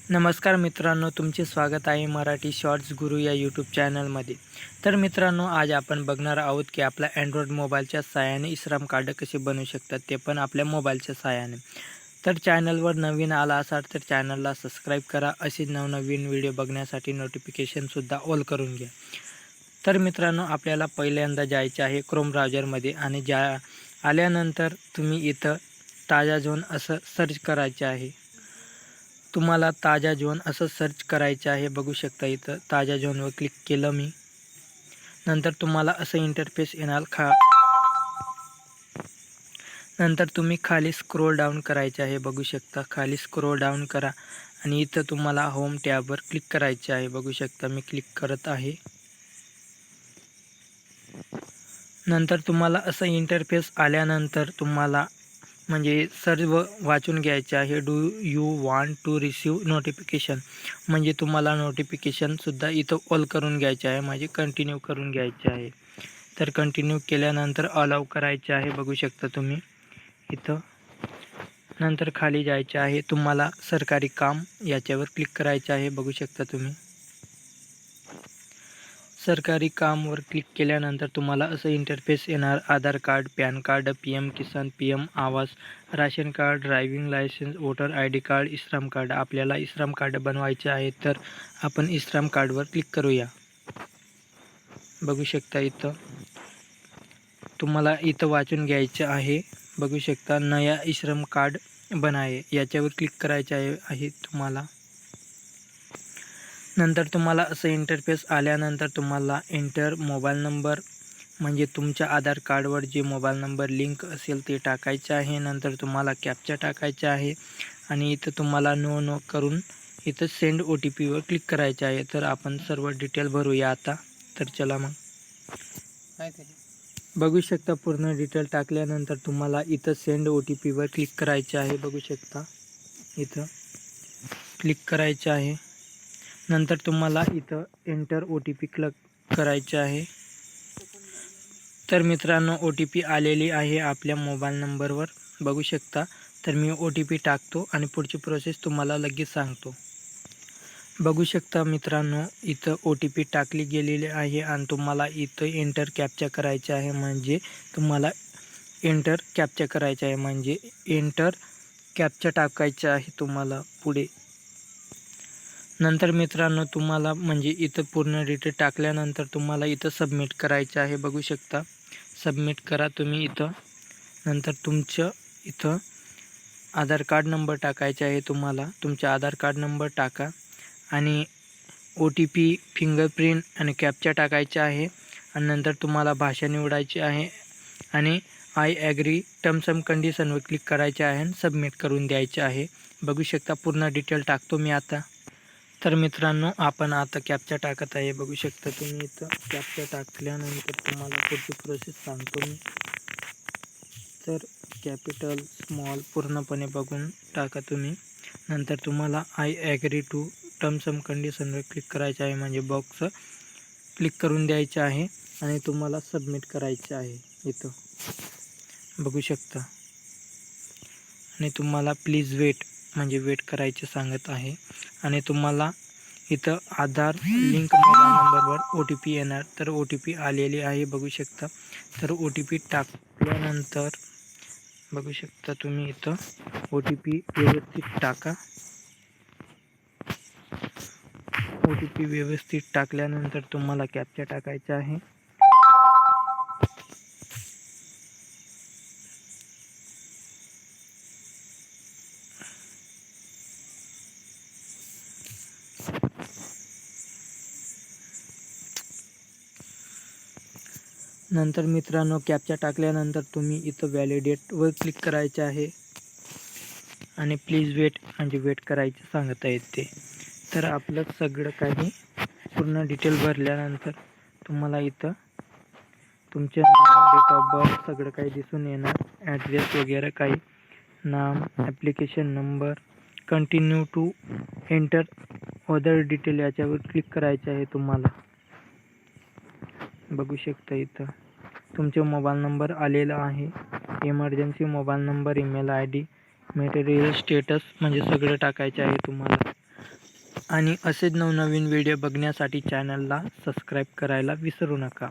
नमस्कार मित्रांनो, तुमचे स्वागत आहे मराठी शॉर्ट्स गुरु या यूट्यूब चॅनलमध्ये. तर मित्रांनो, आज आपण बघणार आहोत की आपल्या अँड्रॉइड मोबाईलच्या सहाय्याने ई-श्रम कार्ड कसे बनवू शकतात, ते पण आपल्या मोबाईलच्या सहाय्याने. तर चॅनलवर नवीन आला असाल तर चॅनलला सबस्क्राईब करा. असे नवनवीन व्हिडिओ बघण्यासाठी नोटिफिकेशनसुद्धा ऑल करून घ्या. तर मित्रांनो, आपल्याला पहिल्यांदा जायचे आहे क्रोम ब्राउझरमध्ये आणि आल्यानंतर तुम्ही इथं ताजा झोन असं सर्च करायचे आहे. तुम्हाला ताजा झोन असं सर्च करायचं आहे. बघू शकता इथं ताजा झोनवर क्लिक केलं मी. नंतर तुम्हाला असं इंटरफेस येणार. नंतर तुम्ही खाली स्क्रोल डाऊन करायचे आहे. बघू शकता खाली स्क्रोल डाऊन करा आणि इथं तुम्हाला होम टॅबवर क्लिक करायचे आहे. बघू शकता मी क्लिक करत आहे. नंतर तुम्हाला असं इंटरफेस आल्यानंतर तुम्हाला म्हणजे सर्व वाचून घ्यायचे आहे. Do you want to receive notification, म्हणजे तुम्हाला नोटिफिकेशनसुद्धा इथं ऑल करून घ्यायचे आहे, म्हणजे कंटिन्यू करून घ्यायचे आहे. तर कंटिन्यू केल्यानंतर अलाउ करायचे आहे. बघू शकता तुम्ही इथं. नंतर खाली जायचे आहे. तुम्हाला सरकारी काम याच्यावर क्लिक करायचे आहे. बघू शकता तुम्ही. सरकारी कामवर क्लिक केल्यानंतर तुम्हाला असं इंटरफेस येणार. आधार कार्ड, पॅन कार्ड, PM किसान, PM आवास, ration card, driving licence, voter ID card, e-Shram card. आपल्याला ई-श्रम कार्ड बनवायचे आहे, तर आपण ई-श्रम कार्डवर क्लिक करूया. बघू शकता इथं तुम्हाला इथं वाचून घ्यायचं आहे. बघू शकता नया ई-श्रम कार्ड बनाए याच्यावर क्लिक करायचे आहे तुम्हाला. नंतर तुम्हाला असं इंटरफेस आल्यानंतर तुम्हाला एंटर मोबाईल नंबर, म्हणजे तुमच्या आधार कार्डवर जे मोबाईल नंबर लिंक असेल ते टाकायचे आहे. नंतर तुम्हाला कॅप्चा टाकायचा आहे आणि इथं तुम्हाला नो करून इथं सेंड OTPवर क्लिक करायचे आहे. तर आपण सर्व डिटेल भरूया आता. तर चला मग. बघू शकता पूर्ण डिटेल टाकल्यानंतर तुम्हाला इथं सेंड OTPवर क्लिक करायचे आहे. बघू शकता इथं क्लिक करायचे आहे. नंतर तुम्हाला इथं एंटर OTP क्लिक करायचे आहे. तर मित्रांनो, OTP आलेली आहे आपल्या मोबाईल नंबरवर. बघू शकता. तर मी OTP टाकतो आणि पुढची प्रोसेस तुम्हाला लगेच सांगतो. बघू शकता मित्रांनो, इथं OTP टाकली गेलेली आहे आणि तुम्हाला इथं एंटर कॅप्चा करायचे आहे. म्हणजे तुम्हाला एंटर कॅप्चा करायचा आहे, म्हणजे एंटर कॅप्चा टाकायचा आहे तुम्हाला पुढे. नंतर मित्रांनो, तुम्हाला म्हणजे इथं पूर्ण डिटेल टाकल्यानंतर तुम्हाला इथं सबमिट करायचं आहे. बघू शकता. सबमिट करा तुम्ही इथं. नंतर तुमचं इथं आधार कार्ड नंबर टाकायचा आहे तुम्हाला. तुमचा आधार कार्ड नंबर टाका आणि OTP, फिंगरप्रिंट आणि कॅप्चा टाकायचा आहे. आणि नंतर तुम्हाला भाषा निवडायची आहे आणि आय ॲग्री टर्म्स अँड कंडिशनवर क्लिक करायचे आहे आणि सबमिट करून द्यायचे आहे. बघू शकता पूर्ण डिटेल टाकतो मी आता. तर मित्रांनो, आपण आता कॅप्चा टाकत आहे. बघू शकता तुम्ही इथं कॅप्चा टाकल्यानंतर तुम्हाला पुढची प्रोसेस सांगतो मी. तर कॅपिटल, स्मॉल पूर्णपणे बघून टाका तुम्ही. नंतर तुम्हाला I agree to terms and कंडिशनवर क्लिक करायचे आहे, म्हणजे बॉक्स क्लिक करून द्यायचे आहे आणि तुम्हाला सबमिट करायचे आहे इथं. बघू शकता. आणि तुम्हाला प्लीज वेट, म्हणजे वेट करायचे सांगत आहे. आणि तुम्हाला इथं आधार लिंक मोबाईल नंबरवर OTP येणार. तर OTP आलेली आहे. बघू शकता. तर OTP टाकल्यानंतर बघू शकता तुम्ही इथं OTP व्यवस्थित टाका. OTP व्यवस्थित टाकल्यानंतर तुम्हाला कॅप्चा टाकायचा आहे. नंतर मित्रांनो, कॅप्चा टाकल्यानंतर तुम्ही इथं व्हॅलिडेटवर क्लिक करायचे आहे आणि प्लीज वेट, म्हणजे वेट करायचं सांगत आहेत ते. तर आपलं सगळं काही पूर्ण डिटेल भरल्यानंतर तुम्हाला इथं तुमचे नाव, डेट ऑफ बर्थ सगळं काही दिसून येणार. ॲड्रेस वगैरे काही, नाम, application number, continue to enter other detail याच्यावर क्लिक करायचे आहे तुम्हाला. बघू शकता इथं तुमचे मोबाईल नंबर आलेला आहे. Emergency mobile number, email ID, material status, म्हणजे सगळं टाकायचं आहे तुम्हाला. आणि असेच नवनवीन व्हिडिओ बघण्यासाठी चॅनलला सबस्क्राईब करायला विसरू नका.